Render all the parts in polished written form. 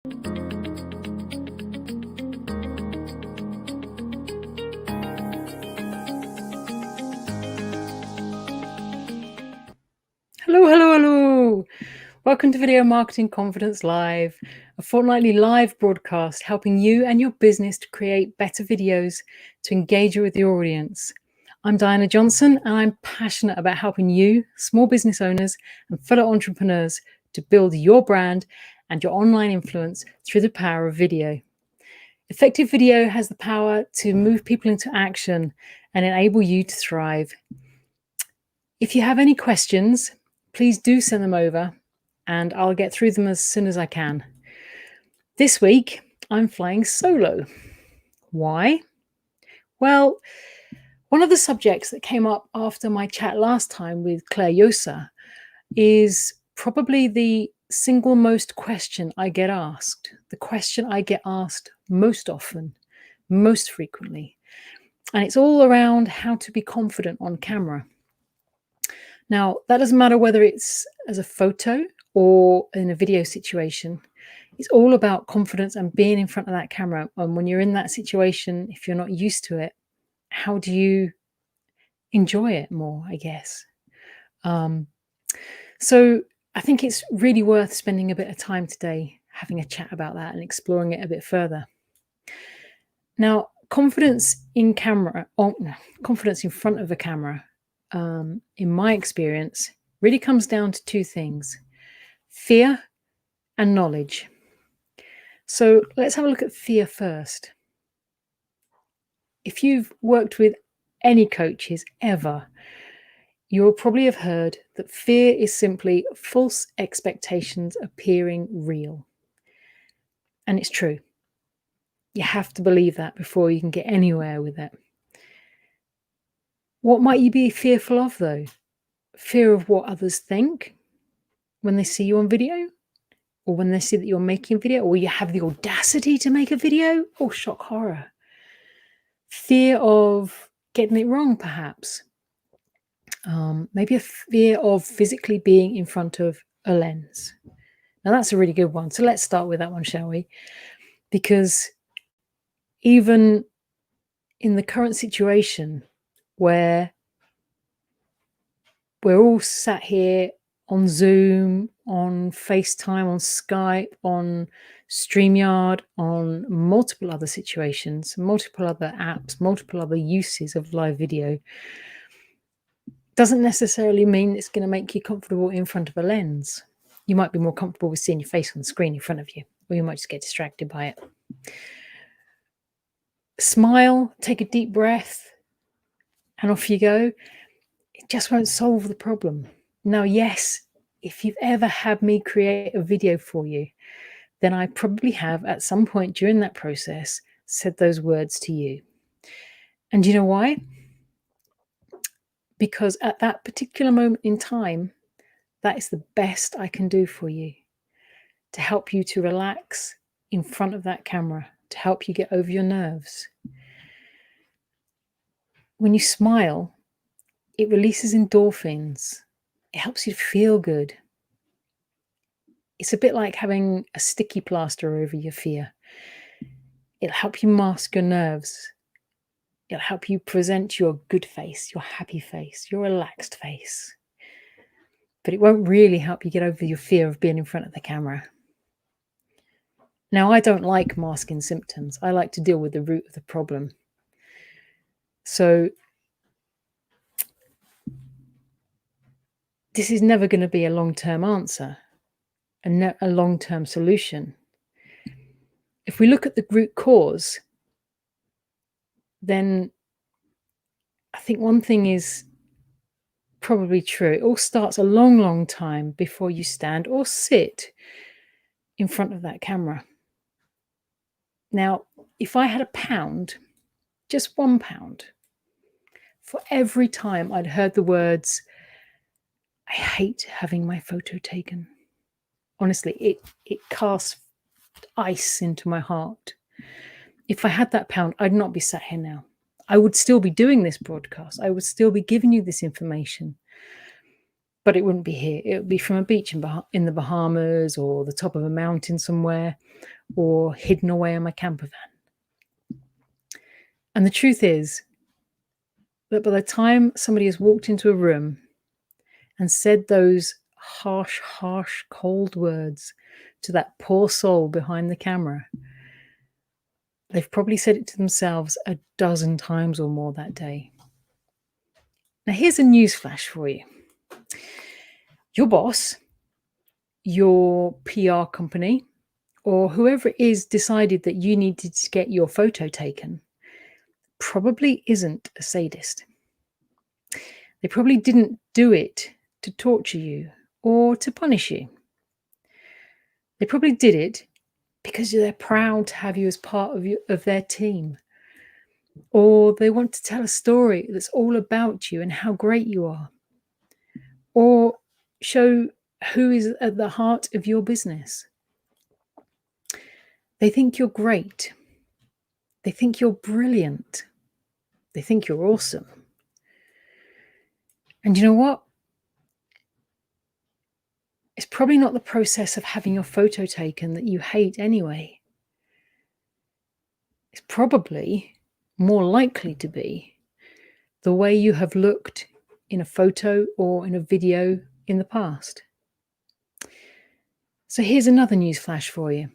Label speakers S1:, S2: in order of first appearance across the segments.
S1: Hello, hello, hello. Welcome to Video Marketing Confidence Live, a fortnightly live broadcast helping you and your business to create better videos to engage with your audience. I'm Diana Johnson, and I'm passionate about helping you, small business owners and fellow entrepreneurs, to build your brand and your online influence through the power of video. Effective video has the power to move people into action and enable you to thrive. If you have any questions, please do send them over and I'll get through them as soon as I can. This week, I'm flying solo. Why? Well, one of the subjects that came up after my chat last time with Claire Yosa is probably the single most question I get asked, the question I get asked most often, most frequently. And it's all around how to be confident on camera. Now, that doesn't matter whether it's as a photo or in a video situation. It's all about confidence and being in front of that camera. And when you're in that situation, if you're not used to it, how do you enjoy it more, I guess? So I think it's really worth spending a bit of time today having a chat about that and exploring it a bit further. Now, confidence in confidence in front of a camera, in my experience, really comes down to two things: fear and knowledge. So let's have a look at fear first. If you've worked with any coaches ever, you'll probably have heard that fear is simply false expectations appearing real. And it's true. You have to believe that before you can get anywhere with it. What might you be fearful of, though? Fear of what others think when they see you on video? Or when they see that you're making a video? Or you have the audacity to make a video? Oh, shock horror. Fear of getting it wrong, perhaps. Maybe a fear of physically being in front of a lens. Now, that's a really good one. So let's start with that one, shall we? Because even in the current situation where we're all sat here on Zoom, on FaceTime, on Skype, on StreamYard, on multiple other situations, multiple other apps, multiple other uses of live video, doesn't necessarily mean it's going to make you comfortable in front of a lens. You might be more comfortable with seeing your face on the screen in front of you, or you might just get distracted by it. Smile, take a deep breath, and off you go. It just won't solve the problem. Now, yes, if you've ever had me create a video for you, then I probably have at some point during that process said those words to you. And you know why? Because at that particular moment in time, that is the best I can do for you, to help you to relax in front of that camera, to help you get over your nerves. When you smile, it releases endorphins. It helps you to feel good. It's a bit like having a sticky plaster over your fear. It'll help you mask your nerves. It'll help you present your good face, your happy face, your relaxed face. But it won't really help you get over your fear of being in front of the camera. Now, I don't like masking symptoms. I like to deal with the root of the problem. So this is never going to be a long-term answer, a long-term solution. If we look at the root cause, then I think one thing is probably true. It all starts a long, long time before you stand or sit in front of that camera. Now, if I had £1, just £1, for every time I'd heard the words, "I hate having my photo taken," honestly, it casts ice into my heart. If I had that £1, I'd not be sat here now. I would still be doing this broadcast. I would still be giving you this information. but it wouldn't be here. It would be from a beach in the Bahamas, or the top of a mountain somewhere, or hidden away in my camper van. And the truth is that by the time somebody has walked into a room and said those harsh, cold words to that poor soul behind the camera, they've probably said it to themselves a dozen times or more that day. Now, here's a newsflash for you. Your boss, your PR company, or whoever it is decided that you needed to get your photo taken probably isn't a sadist. They probably didn't do it to torture you or to punish you. They probably did it because they're proud to have you as part of their team. Or they want to tell a story that's all about you and how great you are. Or show who is at the heart of your business. They think you're great. They think you're brilliant. They think you're awesome. And you know what? It's probably not the process of having your photo taken that you hate anyway. It's probably more likely to be the way you have looked in a photo or in a video in the past. So here's another news flash for you.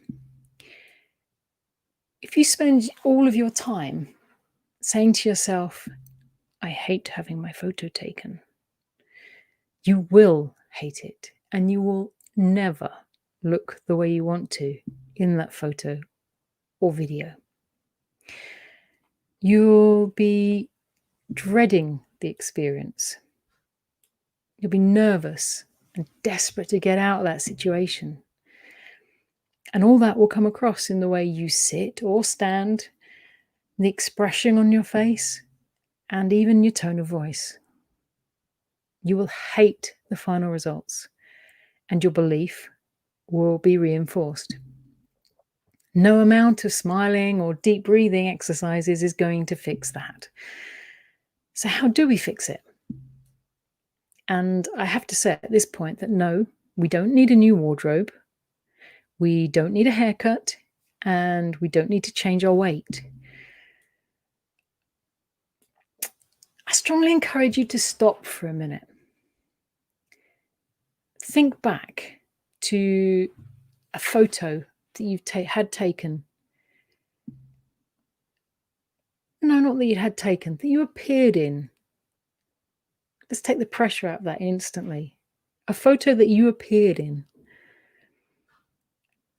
S1: If you spend all of your time saying to yourself, I hate having my photo taken, you will hate it, and you will never look the way you want to in that photo or video. You'll be dreading the experience. You'll be nervous and desperate to get out of that situation. And all that will come across in the way you sit or stand, the expression on your face, and even your tone of voice. You will hate the final results, and your belief will be reinforced. No amount of smiling or deep breathing exercises is going to fix that. So how do we fix it? And I have to say at this point that no, we don't need a new wardrobe. We don't need a haircut, and we don't need to change our weight. I strongly encourage you to stop for a minute. Think back to a photo that you've had taken. No, not that you had taken, that you appeared in. Let's take the pressure out of that instantly. A photo that you appeared in,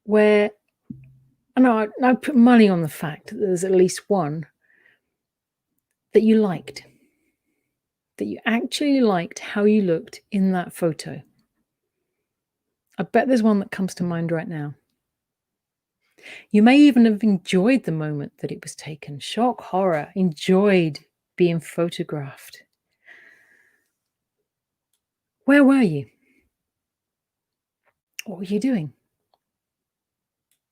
S1: where, I put money on the fact that there's at least one that you liked, that you actually liked how you looked in that photo. I bet there's one that comes to mind right now. You may even have enjoyed the moment that it was taken. Shock, horror, enjoyed being photographed. Where were you? What were you doing?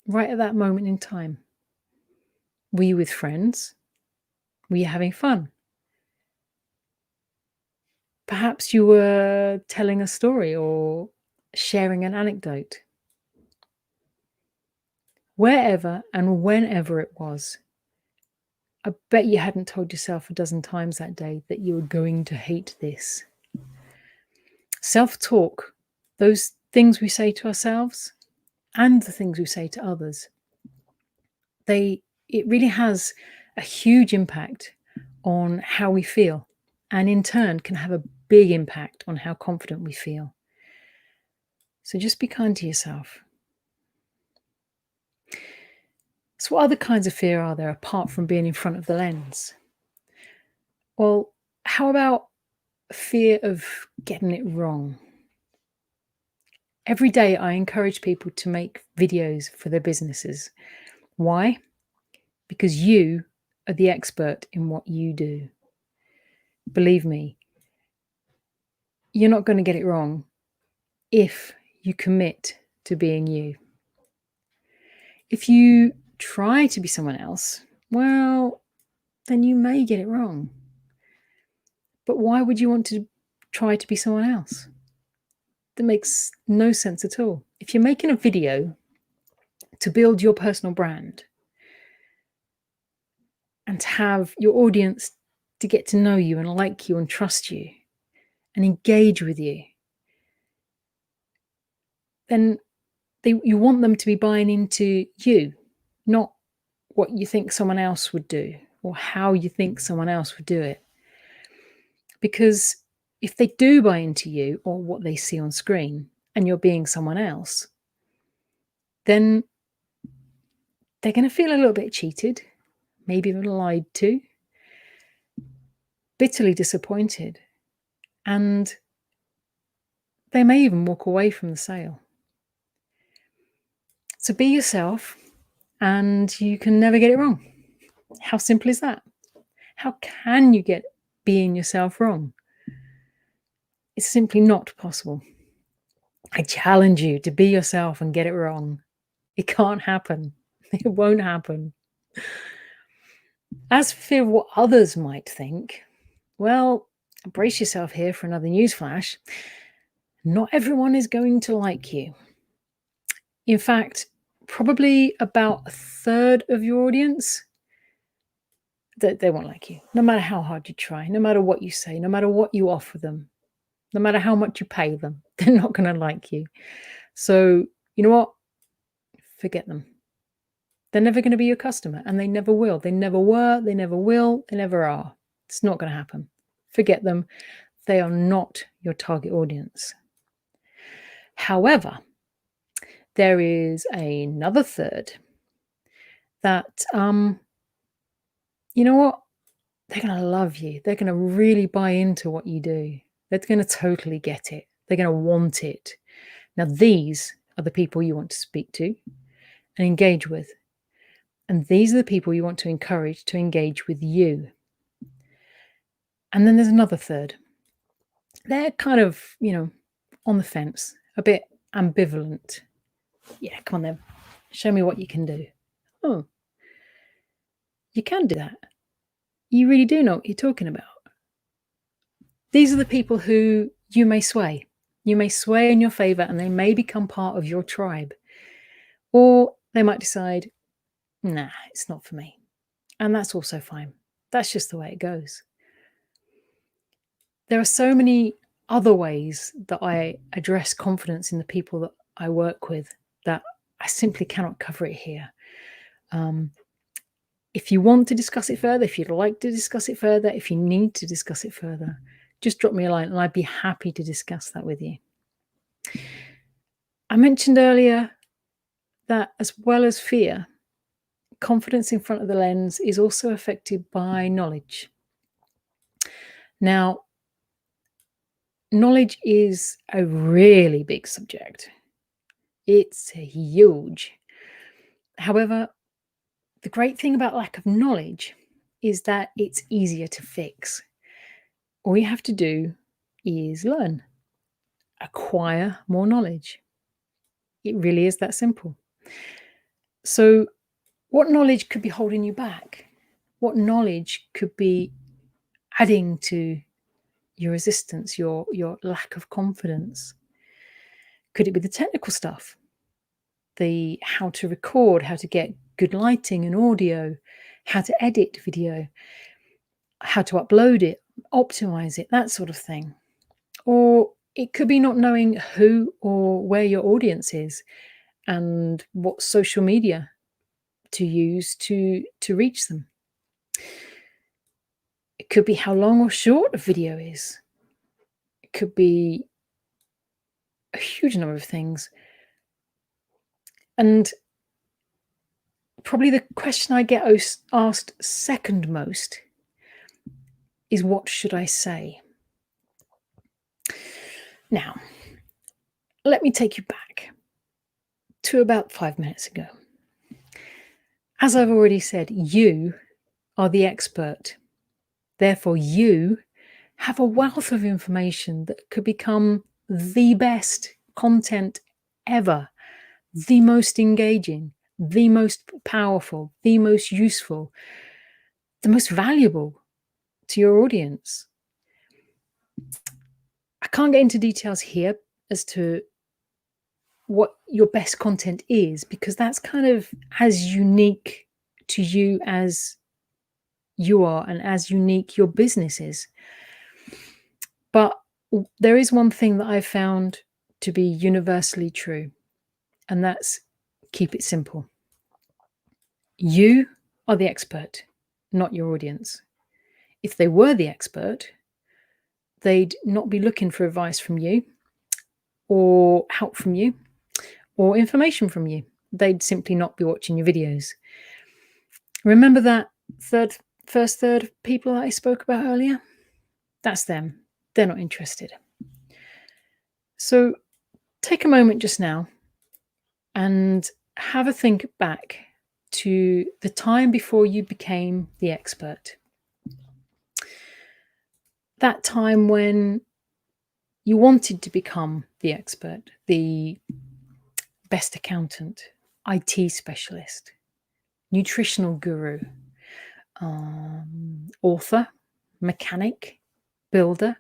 S1: Right at that moment in time. Were you with friends? Were you having fun? Perhaps you were telling a story or sharing an anecdote. Wherever and whenever it was, I bet you hadn't told yourself a dozen times that day that you were going to hate this. Self-talk, those things we say to ourselves and the things we say to others, it really has a huge impact on how we feel, and in turn can have a big impact on how confident we feel. So just be kind to yourself. So what other kinds of fear are there apart from being in front of the lens? Well, how about fear of getting it wrong? Every day I encourage people to make videos for their businesses. Why? Because you are the expert in what you do. Believe me, you're not going to get it wrong if you commit to being you. If you try to be someone else, well, then you may get it wrong. But why would you want to try to be someone else? That makes no sense at all. If you're making a video to build your personal brand and to have your audience to get to know you and like you and trust you and engage with you, then you want them to be buying into you, not what you think someone else would do or how you think someone else would do it. Because if they do buy into you or what they see on screen and you're being someone else, then they're going to feel a little bit cheated, maybe even lied to, bitterly disappointed, and they may even walk away from the sale. So be yourself and you can never get it wrong. How simple is that? How can you get being yourself wrong? It's simply not possible. I challenge you to be yourself and get it wrong. It can't happen. It won't happen. As for fear of what others might think, well, brace yourself here for another newsflash. Not everyone is going to like you. In fact, probably about a third of your audience, they won't like you, no matter how hard you try, no matter what you say, no matter what you offer them, no matter how much you pay them, they're not going to like you. So, you know what? Forget them. They're never going to be your customer, and they never will. They never were, they never will, they never are. It's not going to happen. Forget them. They are not your target audience. However, there is another third that, you know what? They're going to love you. They're going to really buy into what you do. They're going to totally get it. They're going to want it. Now, these are the people you want to speak to and engage with. And these are the people you want to encourage to engage with you. And then there's another third. They're kind of, on the fence, a bit ambivalent. Yeah, come on then. Show me what you can do. Oh, you can do that. You really do know what you're talking about. These are the people who you may sway. You may sway in your favor and they may become part of your tribe. Or they might decide, nah, it's not for me. And that's also fine. That's just the way it goes. There are so many other ways that I address confidence in the people that I work with that I simply cannot cover it here. If you want to discuss it further, if you'd like to discuss it further, if you need to discuss it further, just drop me a line and I'd be happy to discuss that with you. I mentioned earlier that as well as fear, confidence in front of the lens is also affected by knowledge. Now, knowledge is a really big subject. It's huge. However, the great thing about lack of knowledge is that it's easier to fix. All you have to do is learn, acquire more knowledge. It really is that simple. So, what knowledge could be holding you back? What knowledge could be adding to your resistance, your lack of confidence? Could it be the technical stuff? The how to record, how to get good lighting and audio, how to edit video, how to upload it, optimize it, that sort of thing. Or it could be not knowing who or where your audience is and what social media to use to reach them. It could be how long or short a video is. It could be a huge number of things. And probably the question I get asked second most is, what should I say? Now, let me take you back to about 5 minutes ago. As I've already said, you are the expert. Therefore, you have a wealth of information that could become the best content ever, the most engaging, the most powerful, the most useful, the most valuable to your audience. I can't get into details here as to what your best content is, because that's kind of as unique to you as you are and as unique your business is. But there is one thing that I've found to be universally true, and that's keep it simple. You are the expert, not your audience. If they were the expert, they'd not be looking for advice from you or help from you or information from you. They'd simply not be watching your videos. Remember that first third of people that I spoke about earlier? That's them. They're not interested. So take a moment just now and have a think back to the time before you became the expert. That time when you wanted to become the expert, the best accountant, IT specialist, nutritional guru, author, mechanic, builder,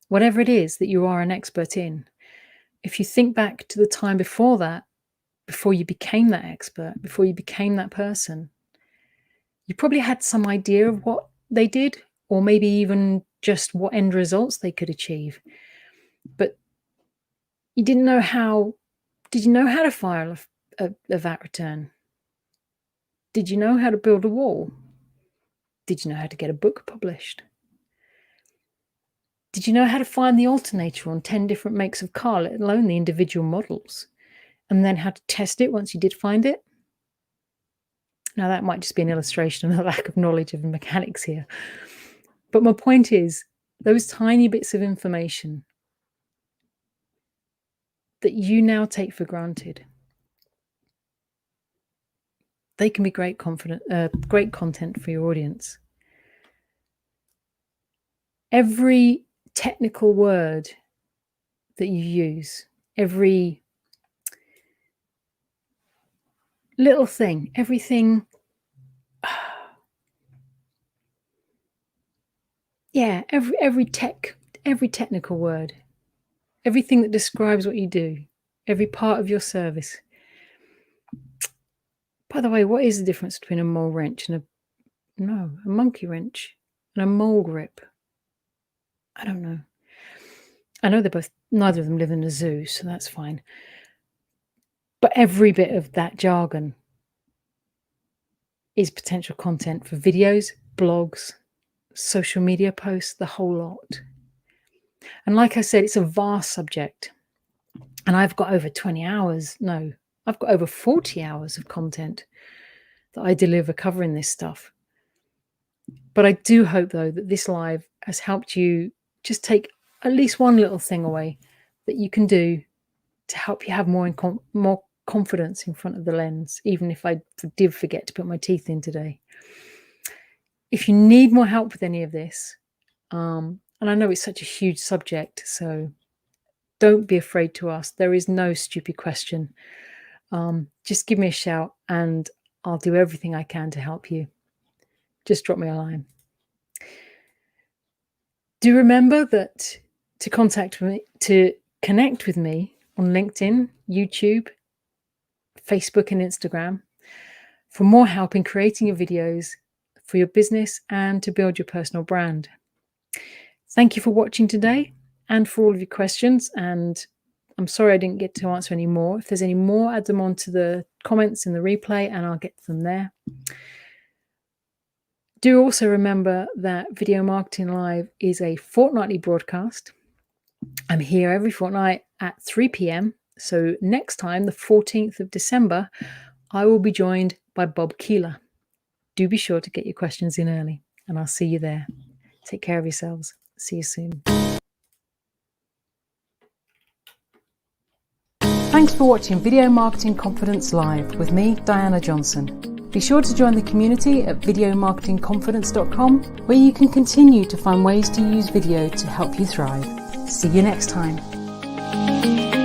S1: whatever it is that you are an expert in. If you think back to the time before that, before you became that expert, before you became that person, you probably had some idea of what they did, or maybe even just what end results they could achieve. But you didn't know how. Did you know how to file a VAT return? Did you know how to build a wall? Did you know how to get a book published? Did you know how to find the alternator on 10 different makes of car, let alone the individual models? And then how to test it once you did find it? Now, that might just be an illustration of the lack of knowledge of mechanics here. But my point is, those tiny bits of information that you now take for granted, they can be great content for your audience. Every technical word that you use, every little thing, everything, every technical word, everything that describes what you do, every part of your service. By the way, what is the difference between a mole wrench and a monkey wrench and a mole grip? I don't know. I know neither of them live in a zoo, so that's fine. But every bit of that jargon is potential content for videos, blogs, social media posts, the whole lot. And like I said, it's a vast subject. And I've got over 20 hours. No, I've got over 40 hours of content that I deliver covering this stuff. But I do hope, though, that this live has helped you just take at least one little thing away that you can do to help you have more confidence in front of the lens, even if I did forget to put my teeth in today. If you need more help with any of this, and I know it's such a huge subject, so don't be afraid to ask. There is no stupid question. Just give me a shout and I'll do everything I can to help you. Just drop me a line. Do remember that to connect with me on LinkedIn, YouTube, Facebook and Instagram for more help in creating your videos for your business and to build your personal brand. Thank you for watching today and for all of your questions. And I'm sorry I didn't get to answer any more. If there's any more, add them onto the comments in the replay and I'll get them there. Do also remember that Video Marketing Live is a fortnightly broadcast. I'm here every fortnight at 3 p.m. So next time, the 14th of December, I will be joined by Bob Keeler. Do be sure to get your questions in early and I'll see you there. Take care of yourselves. See you soon. Thanks for watching Video Marketing Confidence Live with me, Diana Johnson. Be sure to join the community at videomarketingconfidence.com, where you can continue to find ways to use video to help you thrive. See you next time.